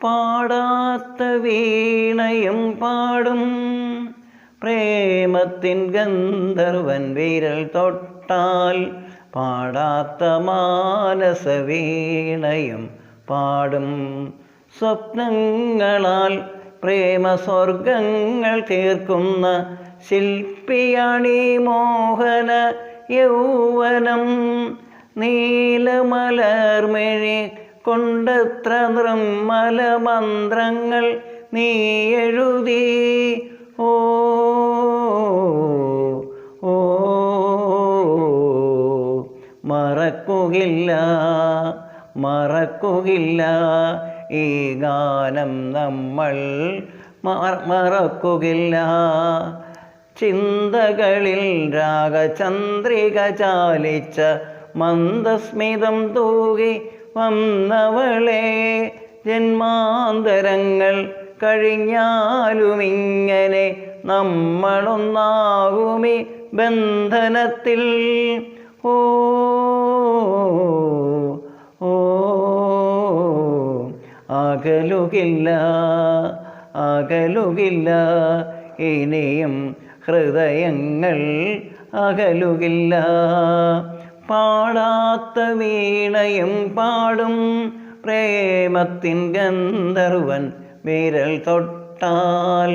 പാടാത്ത വീണയും പാടും പ്രേമത്തിൻ ഗന്ധർവൻ വിരൽ തൊട്ടാൽ. പാടാത്ത മാനസ വീണയും പാടും സ്വപ്നങ്ങളാൽ പ്രേമസ്വർഗങ്ങൾ തീർക്കുന്ന ശില്പിയാണീ മോഹന യൗവനം. നീലമലർമിഴി കൊണ്ടത്ര നിർമ്മല മന്ത്രങ്ങൾ നീ എഴുതി. ഓ ഓ മറക്കുകയില്ല മറക്കുകയില്ല ഈ ഗാനം നമ്മൾ മറക്കുകയില്ല. ചിന്തകളിൽ രാഗചന്ദ്രിക ചാലിച്ച മന്ദസ്മിതം തൂകി വന്നവളെ. ജന്മാന്തരങ്ങൾ കഴിഞ്ഞാലുമിങ്ങനെ നമ്മളൊന്നാകുമി ബന്ധനത്തിൽ. ഓ ഓ അകലുകില്ല അകലുകില്ല ഇനിയും ഹൃദയങ്ങൾ അകലുകില്ല. പാടാത്ത വീണയും പാടും പ്രേമത്തിൻ ഗന്ധർവൻ വിരൽ തൊട്ടാൽ.